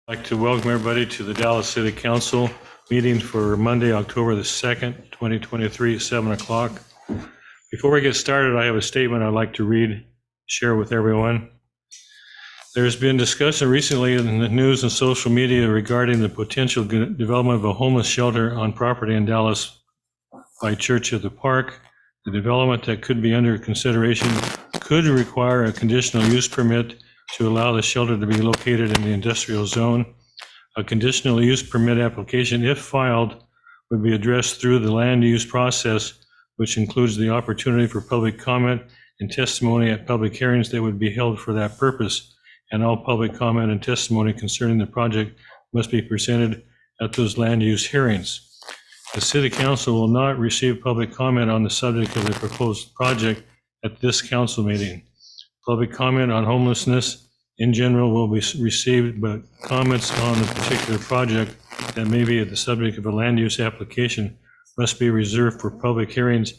I'd like to welcome everybody to the Dallas City Council meeting for Monday, October the 2nd, 2023, at 7 o'clock. Before we get started, I have a statement I'd like to share with everyone. There's been discussion recently in the news and social media regarding the potential development of a homeless shelter on property in Dallas by Church of the Park. The development that could be under consideration could require a conditional use permit to allow the shelter to be located in the industrial zone. A conditional use permit application, if filed, would be addressed through the land use process, which includes the opportunity for public comment and testimony at public hearings that would be held for that purpose. And all public comment and testimony concerning the project must be presented at those land use hearings. The City Council will not receive public comment on the subject of the proposed project at this council meeting. Public comment on homelessness in general will be received, but comments on the particular project that may be the subject of a land use application must be reserved for public hearings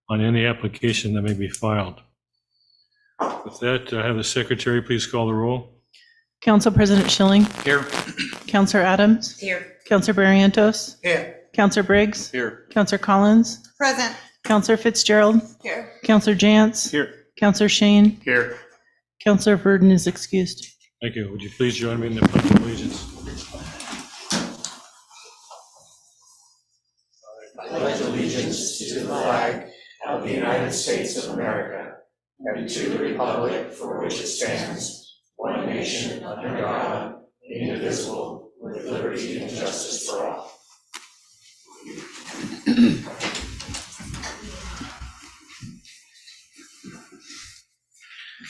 on any application that may be filed. With that, I have the secretary please call the roll. Council President Schilling. Here. Councilor Adams. Here. Councilor Barrientos. Here. Councilor Briggs. Here. Councilor Collins. Present. Councilor Fitzgerald. Here. Councilor Jantz. Here. Councilor Shane. Here. Councilor Verdon is excused. Thank you. Would you please join me in the pledge of allegiance? I pledge allegiance to the flag of the United States of America and to the republic for which it stands, one nation under God, indivisible, with liberty and justice for all.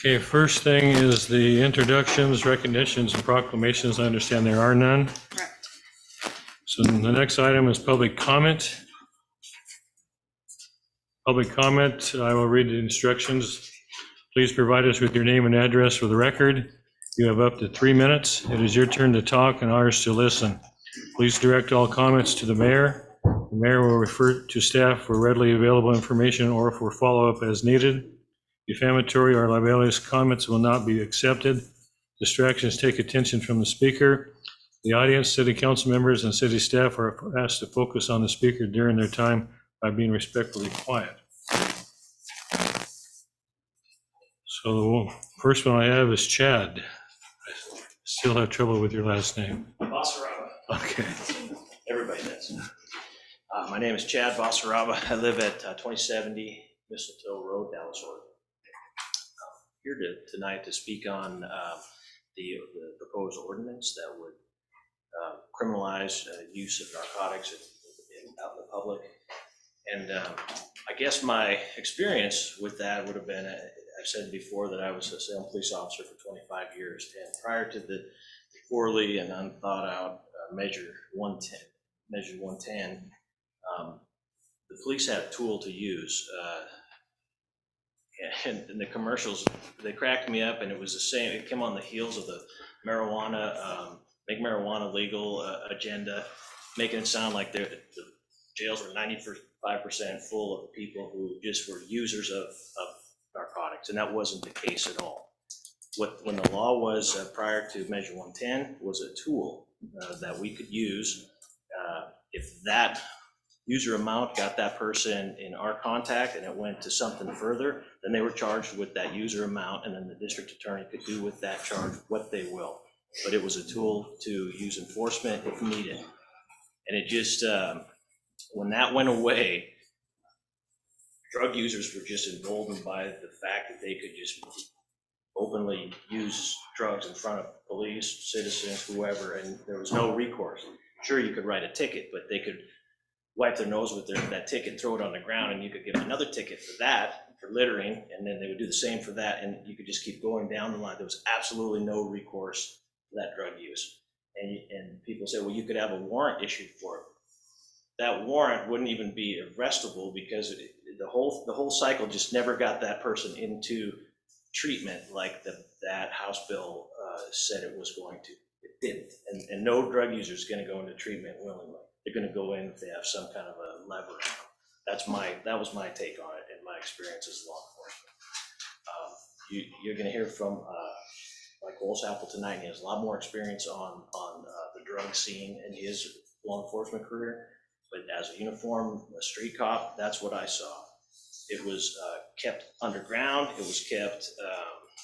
Okay, first thing is the introductions, recognitions, and proclamations. I understand there are none. Correct. So the next item is public comment. Public comment, I will read the instructions. Please provide us with your name and address for the record. You have up to 3 minutes. It is your turn to talk and ours to listen. Please direct all comments to the mayor. The mayor will refer to staff for readily available information or for follow-up as needed. Defamatory or libelous comments will not be accepted. Distractions take attention from the speaker. The audience, city council members, and city staff are asked to focus on the speaker during their time by being respectfully quiet. So the first one I have is Chad. I still have trouble with your last name. Basaraba. Okay. Everybody does. My name is Chad Basaraba. I live at 2070 Mistletoe Road, Dallas, Oregon. Here tonight to speak on the proposed ordinance that would criminalize use of narcotics out in the public. And I guess my experience with that would have been, I've said before that I was a Salem police officer for 25 years. And prior to the poorly and unthought out Measure 110, the police had a tool to use. And the commercials, they cracked me up, and it was the same. It came on the heels of the marijuana, make marijuana legal agenda, making it sound like the jails were 95% full of people who just were users of narcotics, and that wasn't the case at all. When the law was prior to Measure 110 was a tool that we could use. If that user amount got that person in our contact and it went to something further, then they were charged with that user amount, and then the district attorney could do with that charge what they will. But it was a tool to use enforcement if needed. And it just, when that went away, drug users were just emboldened by the fact that they could just openly use drugs in front of police, citizens, whoever, and there was no recourse. Sure, you could write a ticket, but they could wipe their nose with that ticket, throw it on the ground, and you could give another ticket for that, for littering, and then they would do the same for that, and you could just keep going down the line. There was absolutely no recourse for that drug use. And people say, well, you could have a warrant issued for it. That warrant wouldn't even be arrestable because the whole cycle just never got that person into treatment like that House bill said it was going to. It didn't, and no drug user is going to go into treatment willingly. They're going to go in if they have some kind of a lever. That was my take on it and my experience as law enforcement. You're going to hear from like Holsapple tonight. He has a lot more experience on the drug scene in his law enforcement career. But as a uniform, a street cop, that's what I saw. It was kept underground. It was kept,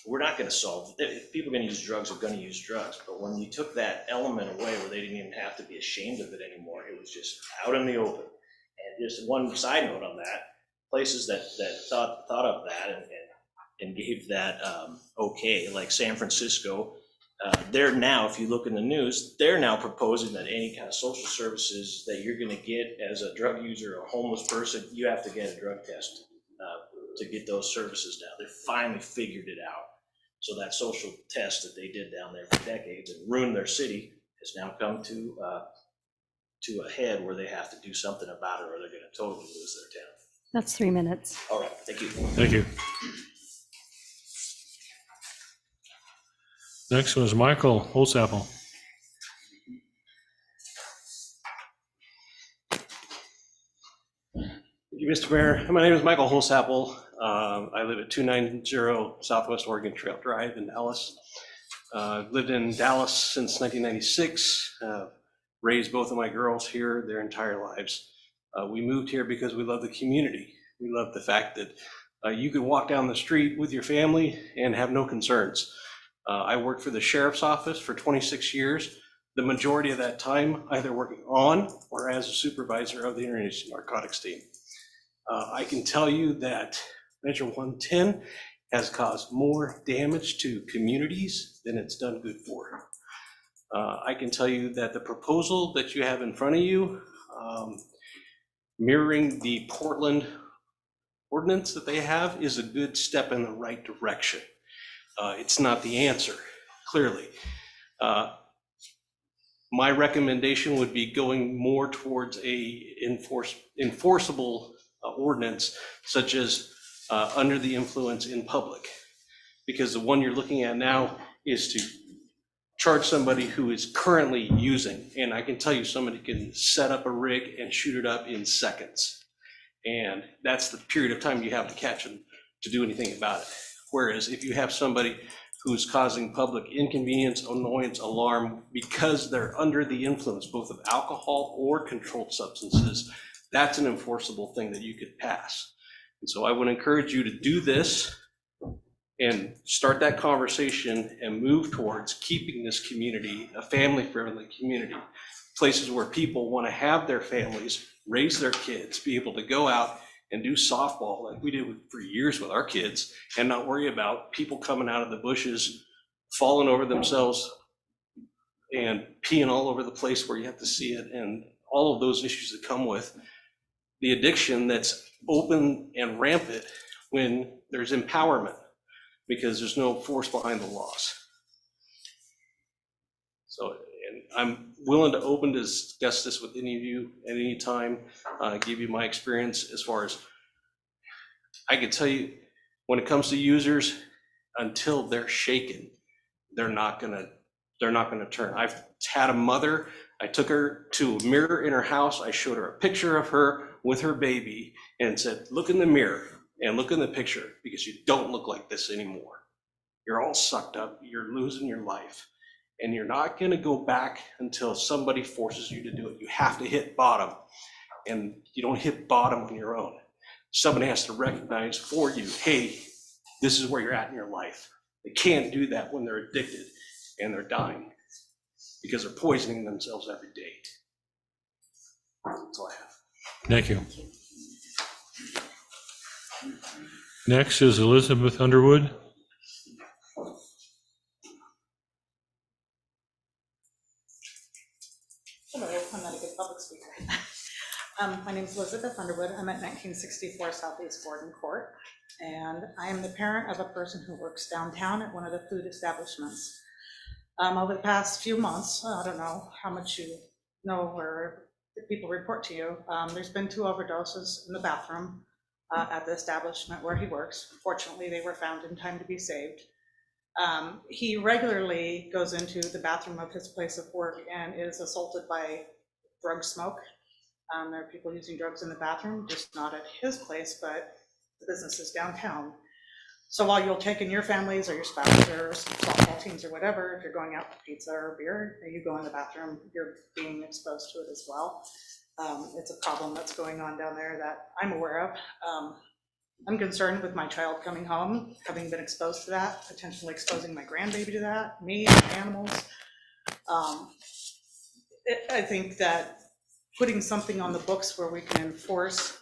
we're not going to solve, if people are going to use drugs, they're going to use drugs. But when you took that element away where they didn't even have to be ashamed of it anymore, it was just out in the open. And just one side note on that, places that thought of that and gave that okay, like San Francisco, they're now, if you look in the news, they're now proposing that any kind of social services that you're going to get as a drug user or a homeless person, you have to get a drug test to get those services down. They finally figured it out. So that social test that they did down there for decades and ruined their city has now come to a head where they have to do something about it or they're going to totally lose their town. That's 3 minutes. All right, thank you. Thank you. Next was Michael Holsapple. Thank you, Mr. Mayor. My name is Michael Holsapple. I live at 290 Southwest Oregon Trail Drive in Dallas. I've lived in Dallas since 1996, raised both of my girls here their entire lives. We moved here because we love the community. We love the fact that you could walk down the street with your family and have no concerns. I worked for the sheriff's office for 26 years, the majority of that time either working on or as a supervisor of the Interagency Narcotics Team. I can tell you that Measure 110 has caused more damage to communities than it's done good for. I can tell you that the proposal that you have in front of you, mirroring the Portland ordinance that they have, is a good step in the right direction. It's not the answer, clearly. My recommendation would be going more towards a enforceable ordinance, such as under the influence in public. Because the one you're looking at now is to charge somebody who is currently using. And I can tell you somebody can set up a rig and shoot it up in seconds. And that's the period of time you have to catch them to do anything about it. Whereas if you have somebody who's causing public inconvenience, annoyance, alarm because they're under the influence both of alcohol or controlled substances, that's an enforceable thing that you could pass. And so I would encourage you to do this and start that conversation and move towards keeping this community a family-friendly community, places where people want to have their families, raise their kids, be able to go out and do softball like we did for years with our kids and not worry about people coming out of the bushes, falling over themselves and peeing all over the place where you have to see it, and all of those issues that come with the addiction that's open and rampant when there's empowerment, because there's no force behind the laws. So, and I'm willing to open to discuss this with any of you at any time, give you my experience as far as I can tell you when it comes to users, until they're shaken, they're not gonna turn. I've had a mother, I took her to a mirror in her house, I showed her a picture of her with her baby and said, look in the mirror and look in the picture because you don't look like this anymore. You're all sucked up, you're losing your life. And you're not gonna go back until somebody forces you to do it. You have to hit bottom, and you don't hit bottom on your own. Somebody has to recognize for you, hey, this is where you're at in your life. They can't do that when they're addicted and they're dying because they're poisoning themselves every day. That's all I have. Thank you. Next is Elizabeth Underwood. Hello, I'm not a good public speaker. My name is Elizabeth Underwood. I'm at 1964 Southeast Gordon Court, and I am the parent of a person who works downtown at one of the food establishments. Over the past few months, I don't know how much you know or if people report to you, there's been 2 overdoses in the bathroom at the establishment where he works. Fortunately, they were found in time to be saved. He regularly goes into the bathroom of his place of work and is assaulted by drug smoke. There are people using drugs in the bathroom, just not at his place, but the businesses downtown. So while you'll take in your families or your spouse or softball teams or whatever, if you're going out for pizza or beer, and you go in the bathroom, you're being exposed to it as well. It's a problem that's going on down there that I'm aware of. I'm concerned with my child coming home, having been exposed to that, potentially exposing my grandbaby to that, me, and animals. I think that putting something on the books where we can enforce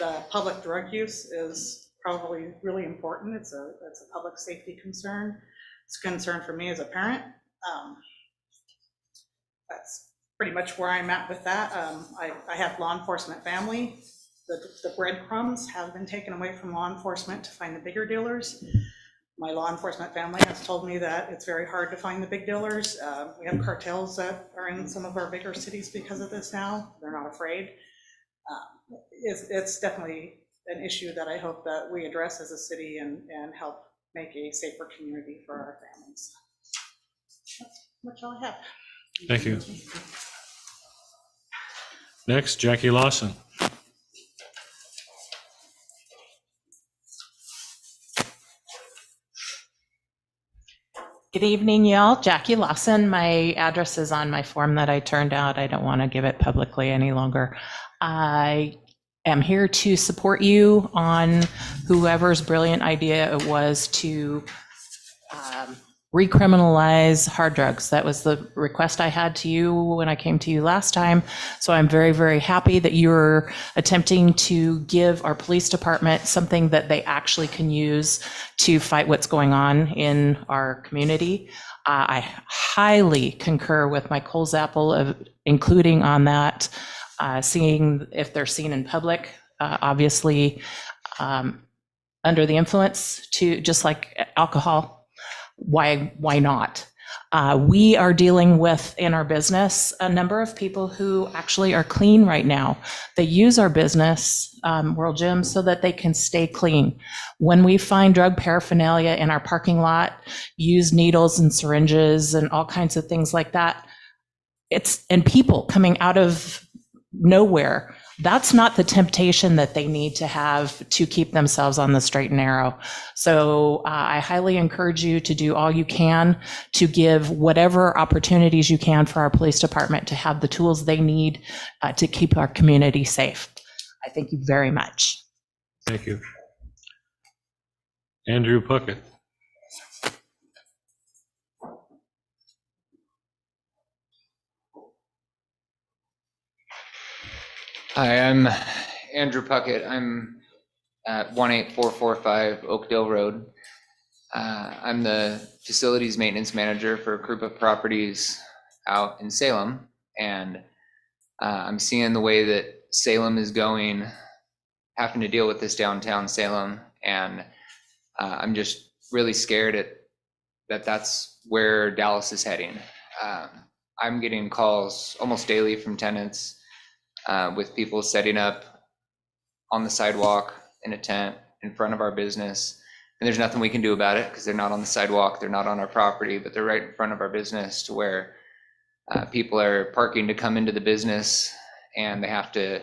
the public drug use is probably really important. It's a public safety concern. It's a concern for me as a parent. That's pretty much where I'm at with that. I have law enforcement family. The breadcrumbs have been taken away from law enforcement to find the bigger dealers. My law enforcement family has told me that it's very hard to find the big dealers. We have cartels that are in some of our bigger cities because of this now. They're not afraid. It's definitely an issue that I hope that we address as a city and help make a safer community for our families. That's much all I have. Thank you. Next, Jackie Lawson. Good evening, y'all. Jackie Lawson. My address is on my form that I turned out. I don't want to give it publicly any longer. I am here to support you on whoever's brilliant idea it was to recriminalize hard drugs. That was the request I had to you when I came to you last time. So I'm very, very happy that you're attempting to give our police department something that they actually can use to fight what's going on in our community. I highly concur with my Coles Apple of including on that, seeing if they're seen in public, obviously under the influence, to just like alcohol. Why not? We are dealing with in our business a number of people who actually are clean right now. They use our business, World Gym, so that they can stay clean. When we find drug paraphernalia in our parking lot, use needles and syringes and all kinds of things like that, and people coming out of nowhere, that's not the temptation that they need to have to keep themselves on the straight and narrow. So I highly encourage you to do all you can to give whatever opportunities you can for our police department to have the tools they need to keep our community safe. I thank you very much. Thank you. Andrew Puckett. Hi, I'm Andrew Puckett. I'm at 18445 Oakdale Road. I'm the facilities maintenance manager for a group of properties out in Salem, and I'm seeing the way that Salem is going, having to deal with this downtown Salem, and I'm just really scared that that's where Dallas is heading. I'm getting calls almost daily from tenants with people setting up on the sidewalk in a tent in front of our business. And there's nothing we can do about it because they're not on the sidewalk, they're not on our property, but they're right in front of our business, to where people are parking to come into the business and they have to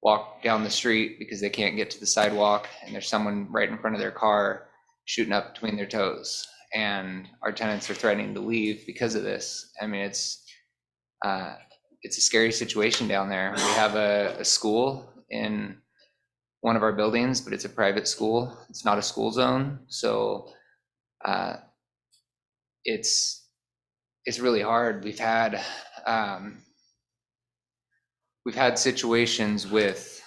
walk down the street because they can't get to the sidewalk, and there's someone right in front of their car shooting up between their toes. And our tenants are threatening to leave because of this. I mean, it's a scary situation down there. We have a school in one of our buildings, but it's a private school. It's not a school zone. So it's really hard. We've had situations with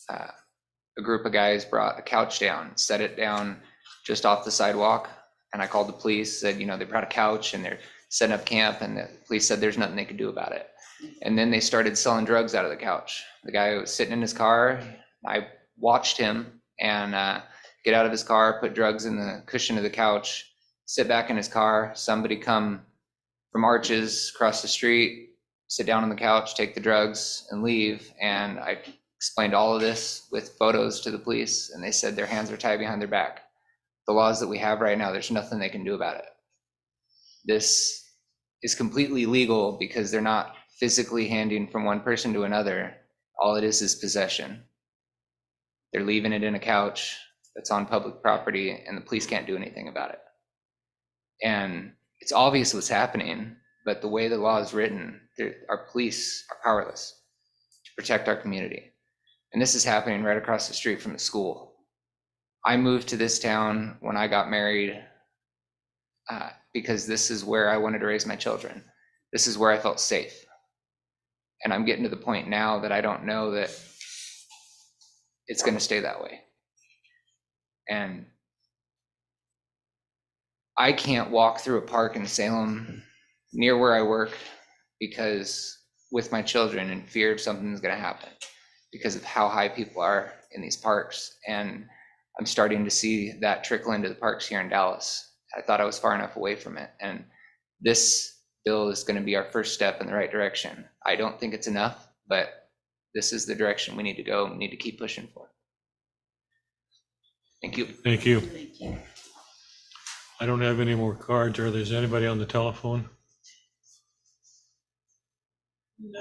a group of guys brought a couch down, set it down just off the sidewalk. And I called the police, said, they brought a couch and they're setting up camp, and the police said there's nothing they could do about it. And then they started selling drugs out of the couch. The guy was sitting in his car. I watched him and get out of his car, put drugs in the cushion of the couch, sit back in his car. Somebody come from Arches across the street, sit down on the couch, take the drugs and leave. And I explained all of this with photos to the police, and they said their hands are tied behind their back. The laws that we have right now, there's nothing they can do about it. This is completely legal because they're not physically handing from one person to another. All it is possession. They're leaving it in a couch. that's on public property and the police can't do anything about it. And it's obvious what's happening, but the way the law is written, our police are powerless to protect our community. And this is happening right across the street from the school. I moved to this town when I got married because this is where I wanted to raise my children. This is where I felt safe. And I'm getting to the point now that I don't know that it's going to stay that way. And I can't walk through a park in Salem near where I work because with my children in fear of something's going to happen because of how high people are in these parks. And I'm starting to see that trickle into the parks here in Dallas. I thought I was far enough away from it. And this bill is going to be our first step in the right direction. I don't think it's enough, but this is the direction we need to go. We need to keep pushing for. Thank you. Thank you. I don't have any more cards. Or there's anybody on the telephone?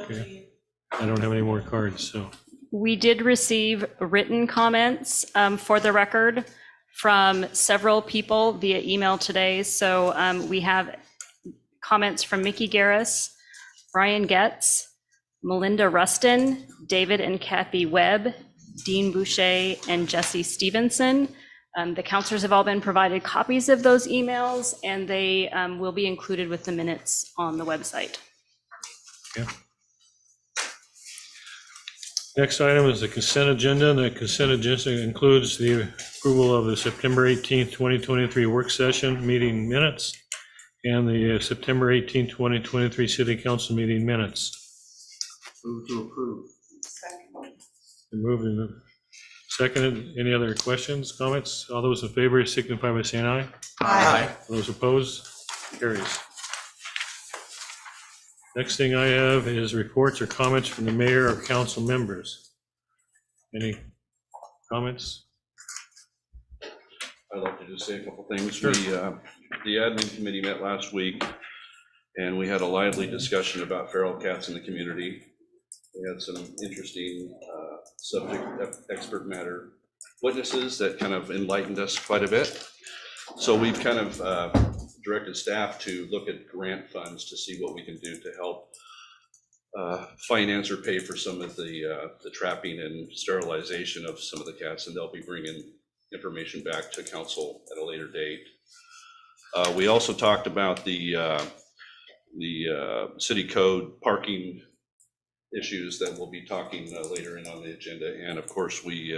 Okay. I don't have any more cards, so. We did receive written comments for the record from several people via email today. So we have comments from Mickey Garris, Brian Getz, Melinda Rustin, David and Kathy Webb, Dean Boucher, and Jesse Stevenson. The counselors have all been provided copies of those emails, and they will be included with the minutes on the website. Yeah. Next item is the consent agenda. The consent agenda includes the approval of the September 18th, 2023 work session meeting minutes and the September 18th, 2023 city council meeting minutes. Move to approve. Moving. Seconded. Any other questions, comments? All those in favor signify by saying aye. Aye. Those opposed? Carries. Next thing I have is reports or comments from the mayor or council members. Any comments? I'd like to just say a couple things. Sure. The admin committee met last week, and we had a lively discussion about feral cats in the community. We had some interesting subject expert matter witnesses that kind of enlightened us quite a bit. So we've kind of directed staff to look at grant funds to see what we can do to help finance or pay for some of the trapping and sterilization of some of the cats, and they'll be bringing information back to council at a later date. We also talked about the city code parking issues that we'll be talking later in on the agenda, and of course we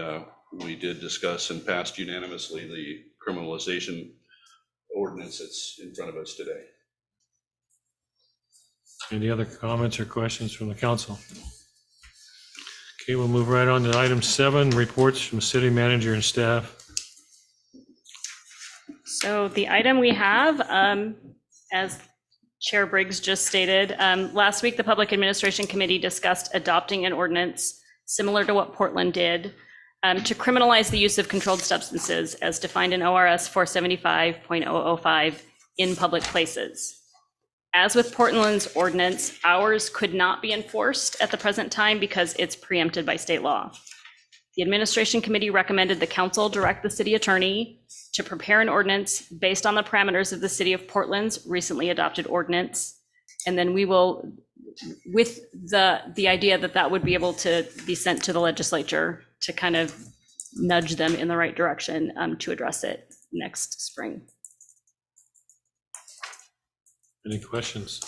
did discuss and passed unanimously the criminalization ordinance that's in front of us today. Any other comments or questions from the council? Okay, we'll move right on to item 7, reports from city manager and staff. So the item we have, as Chair Briggs just stated, last week, the Public Administration Committee discussed adopting an ordinance similar to what Portland did to criminalize the use of controlled substances as defined in ORS 475.005 in public places. As with Portland's ordinance, ours could not be enforced at the present time because it's preempted by state law. The Administration Committee recommended the council direct the city attorney to prepare an ordinance based on the parameters of the City of Portland's recently adopted ordinance. And then we will, with the idea that that would be able to be sent to the legislature to kind of nudge them in the right direction to address it next spring. Any questions?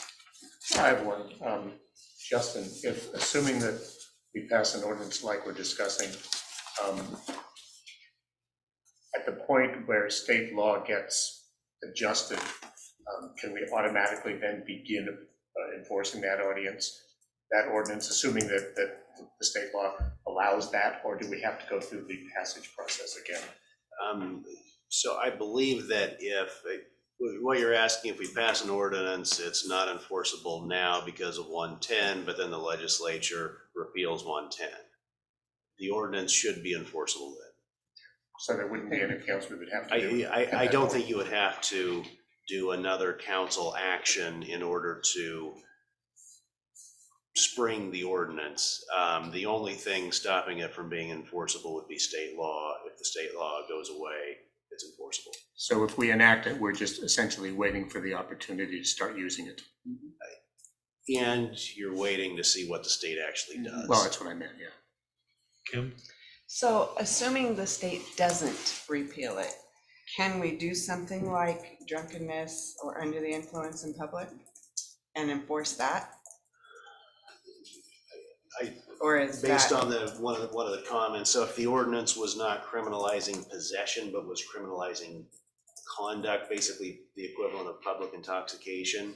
I have one. Justin, if, assuming that we pass an ordinance like we're discussing, at the point where state law gets adjusted, can we automatically then begin enforcing that ordinance, assuming that the state law allows that, or do we have to go through the passage process again? So I believe that if, what you're asking, if we pass an ordinance, it's not enforceable now because of 110, but then the legislature repeals 110. The ordinance should be enforceable then. So there wouldn't be anything else we would have to do? I don't think you would have to do another council action in order to spring the ordinance. The only thing stopping it from being enforceable would be state law. If the state law goes away, it's enforceable. So if we enact it, we're just essentially waiting for the opportunity to start using it. And you're waiting to see what the state actually does. Well, that's what I meant, yeah. Kim? So assuming the state doesn't repeal it, can we do something like drunkenness or under the influence in public and enforce that? Or is Based that, on one of the comments, so if the ordinance was not criminalizing possession, but was criminalizing conduct, basically the equivalent of public intoxication,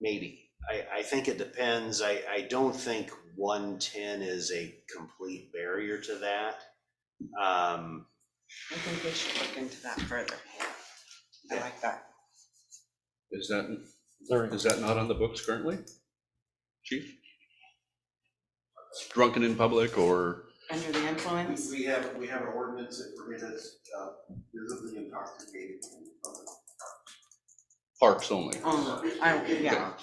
maybe. I think it depends. I don't think 110 is a complete barrier to that. I think we should look into that further. I like that. Is that not on the books currently, Chief? Drunken in public or? Under the influence? We have an ordinance that prohibits visibly intoxicated in public. Parks only. Yeah.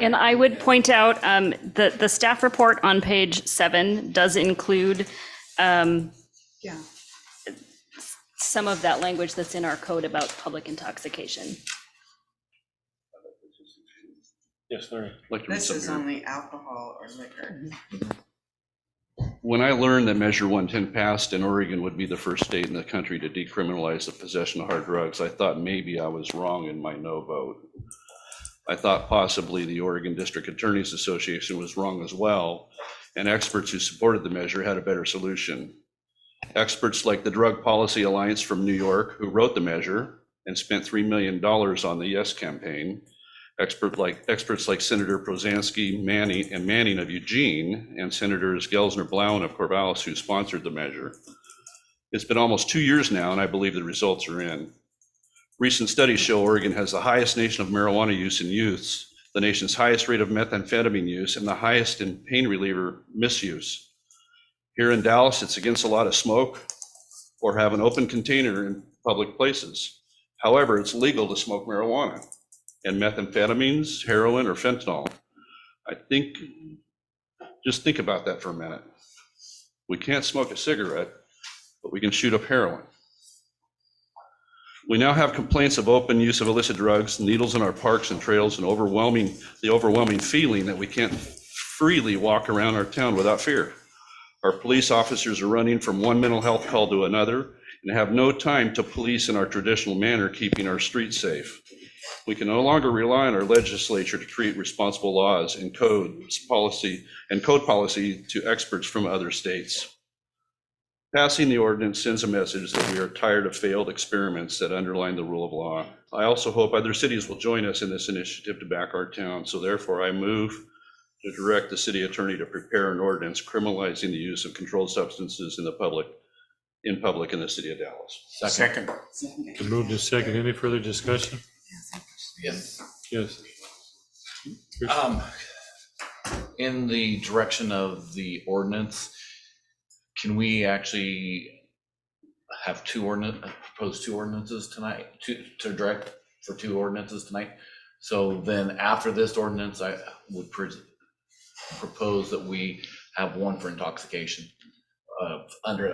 And I would point out, the staff report on page 7 does include Yeah. some of that language that's in our code about public intoxication. Yes, Larry. Like to read This something is here. only alcohol or liquor. When I learned that Measure 110 passed and Oregon would be the first state in the country to decriminalize the possession of hard drugs, I thought maybe I was wrong in my no vote. I thought possibly the Oregon District Attorneys Association was wrong as well, and experts who supported the measure had a better solution. Experts like the Drug Policy Alliance from New York, who wrote the measure and spent $3 million on the Yes campaign, experts like Senator Prozansky, Manning of Eugene, and Senators Gelsner Blauen of Corvallis, who sponsored the measure. It's been almost 2 years now, and I believe the results are in. Recent studies show Oregon has the highest nation of marijuana use in youths, the nation's highest rate of methamphetamine use, and the highest in pain reliever misuse. Here in Dallas, it's against a lot of smoke or have an open container in public places. However, it's legal to smoke marijuana and methamphetamines, heroin, or fentanyl. Just think about that for a minute. We can't smoke a cigarette, but we can shoot up heroin. We now have complaints of open use of illicit drugs, needles in our parks and trails, and the overwhelming feeling that we can't freely walk around our town without fear. Our police officers are running from one mental health call to another and have no time to police in our traditional manner, keeping our streets safe. We can no longer rely on our legislature to create responsible laws and code policy to experts from other states. Passing the ordinance sends a message that we are tired of failed experiments that underline the rule of law. I also hope other cities will join us in this initiative to back our town. So therefore, I move to direct the city attorney to prepare an ordinance criminalizing the use of controlled substances in public in the city of Dallas. Second. Been moved to second. Any further discussion? Yes. Yes. In the direction of the ordinance, can we actually have propose two ordinances tonight, to direct for two ordinances tonight? So then after this ordinance, I would propose that we have one for intoxication under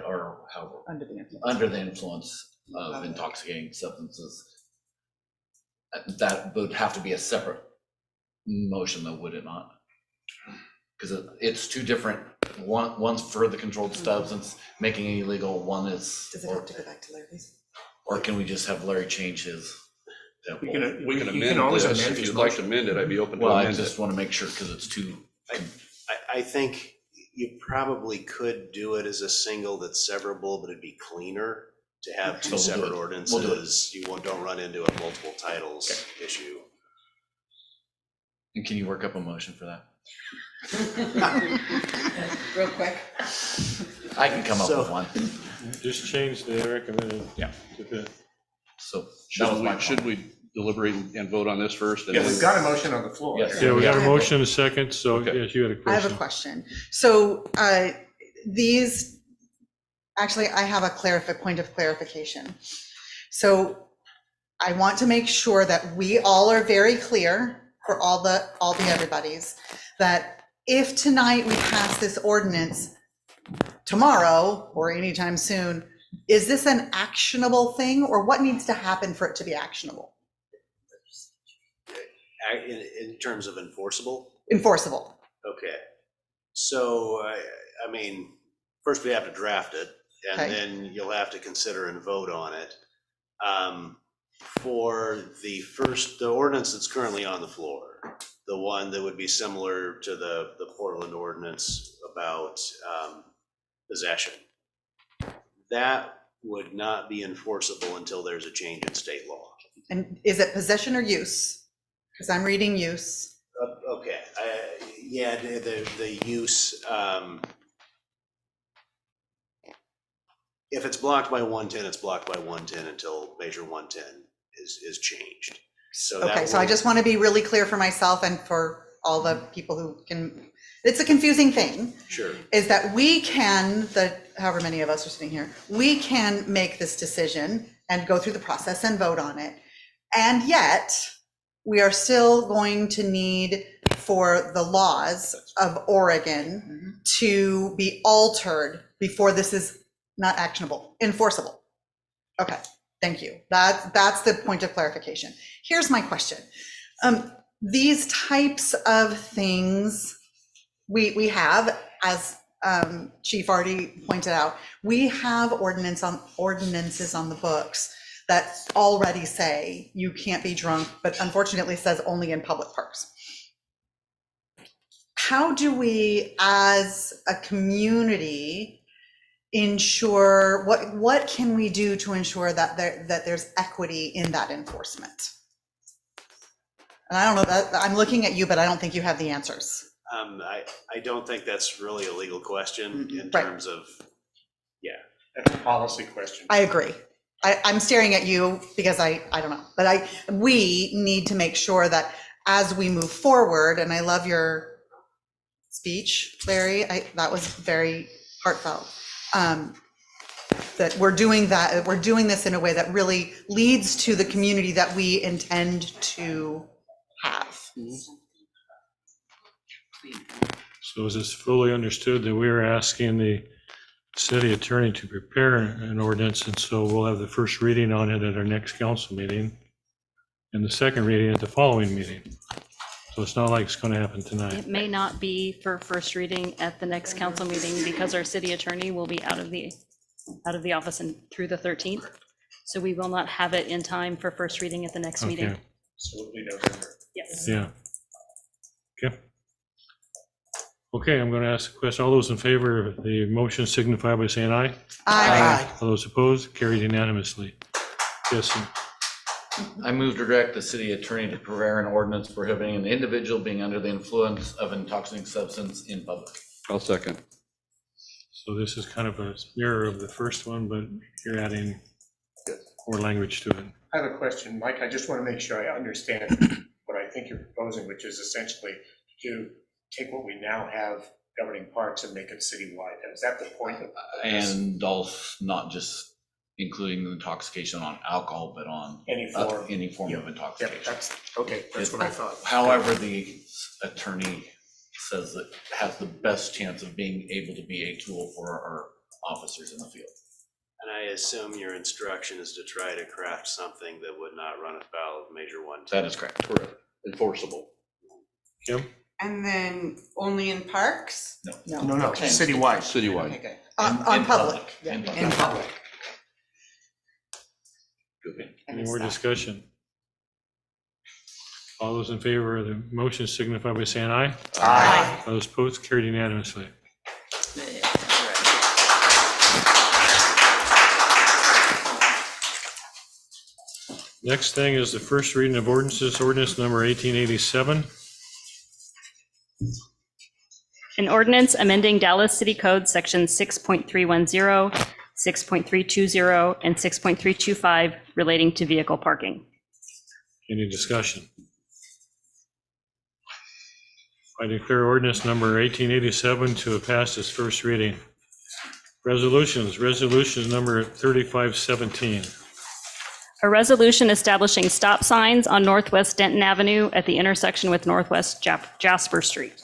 the influence of intoxicating substances. That would have to be a separate motion though, would it not? Because it's two different, one's for the controlled substance, making it illegal, one is. Does it have to go back to Larry's? Or can we just have Larry change his? We can You can always amend this. amend If his you'd like to motion. amend it, I'd be open to Well, I amend it. just want to make sure, because it's two. I think you probably could do it as a single that's severable, but it'd be cleaner to have two So we'll do separate it. ordinances. We'll do it. You don't run into a multiple titles issue. And can you work up a motion for that? Real quick. I can come up with one. Just change the recommended. Yeah. To fit. So that was my Should we deliberate and vote on this first? and Yeah, then- we've got a motion on the floor. Yes. Yeah, we got a Yeah. motion, a second, so Okay. yes, you had a I have a question. question. So these, actually, I have a point of clarification. So I want to make sure that we all are very clear for all the everybody's, that if tonight we pass this ordinance tomorrow or anytime soon, is this an actionable thing, or what needs to happen for it to be actionable? In terms of enforceable? Enforceable. Okay. So, I mean, first we have to draft it, and Okay. then you'll have to consider and vote on it. For the ordinance that's currently on the floor, the one that would be similar to the Portland ordinance about possession, that would not be enforceable until there's a change in state law. And is it possession or use? Because I'm reading use. Okay, yeah, the use, if it's blocked by 110, it's blocked by 110 until measure 110 is changed. So that Okay, so I will- just want to be really clear for myself and for all the people who can, it's a confusing thing, Sure. is that we can, however many of us are sitting here, we can make this decision and go through the process and vote on it. And yet, we are still going to need for the laws of Oregon to be altered before this is not actionable, enforceable. Okay, thank you. That's the point of clarification. Here's my question. These types of things we have, as Chief already pointed out, we have ordinances on the books that already say you can't be drunk, but unfortunately says only in public parks. How do we, as a community, ensure, what can we do to ensure that there's equity in that enforcement? And I don't know, that I'm looking at you, but I don't think you have the answers. I don't think that's really a legal question in Right. terms of, yeah. That's a policy question. I agree. I'm staring at you because I don't know, but we need to make sure that as we move forward, and I love your speech, Larry, that was very heartfelt, that we're doing this in a way that really leads to the community that we intend to have. So is this fully understood that we are asking the city attorney to prepare an ordinance, and so we'll have the first reading on it at our next council meeting and the second reading at the following meeting? So it's not like it's going to happen tonight. It may not be for first reading at the next council meeting because our city attorney will be out of the office and through the 13th. So we will not have it in time for first reading at the next meeting. Okay, Absolutely November. Yes. yeah. Okay. Okay, I'm going to ask a question. All those in favor of the motion signify by saying aye. Aye. All those opposed, carried unanimously. Yes, sir. I move to direct the city attorney to prepare an ordinance prohibiting an individual being under the influence of intoxicating substance in public. I'll second. So this is kind of a mirror of the first one, but you're adding more language to it. I have a question, Mike. I just want to make sure I understand what I think you're proposing, which is essentially to take what we now have governing parks and make it citywide. Is that the point of this? And also not just including intoxication on alcohol, but on Any form. any form of Yeah, intoxication. that's, okay, that's what I thought. However, the attorney says that has the best chance of being able to be a tool for our officers in the field. And I assume your instruction is to try to craft something that would not run afoul of measure 110. That is correct. Correct. Enforceable. Kim? And then only in parks? No, Okay. citywide. Citywide. Okay, good. On public. In In public. Good. I Any missed more that. discussion? All those in favor of the motion signify by saying aye. Aye. All those opposed, carried unanimously. Next thing is the first reading of ordinances, ordinance number 1887. An ordinance amending Dallas City Code Section 6.310, 6.320, and 6.325 relating to vehicle parking. Any discussion? I declare ordinance number 1887 to have passed its first reading. Resolutions number 3517. A resolution establishing stop signs on Northwest Denton Avenue at the intersection with Northwest Jasper Street.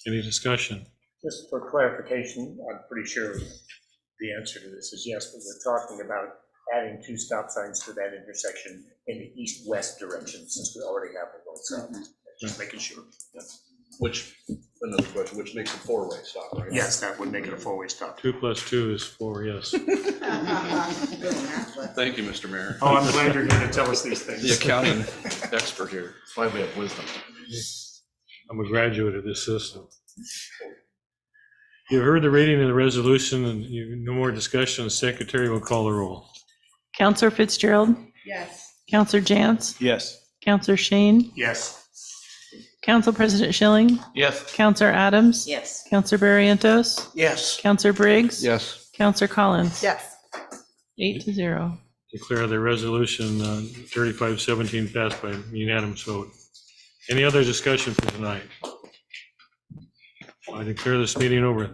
Any discussion? Just for clarification, I'm pretty sure the answer to this is yes, but we're talking about adding 2 stop signs to that intersection in the east-west direction, since we already have them both south. Just making sure. Which, another question, which makes a 4-way stop, right? Yes, that would make it a 4-way stop. 2 + 2 is 4, yes. Thank you, Mr. Mayor. Oh, I'm glad you're here to tell us these things. The accounting expert here. That's why we have wisdom. I'm a graduate of this system. You've heard the reading of the resolution, and no more discussion. The secretary will call the roll. Counselor Fitzgerald, Yes. Counselor Jantz, Yes. Counselor Shane, Yes. Council President Schilling, Yes. Counselor Adams, Yes. Counselor Barrientos, Yes. Counselor Briggs, Yes. Counselor Collins. Yes. 8-0. Declare the resolution 3517 passed by unanimous vote. Any other discussion for tonight? I declare this meeting over.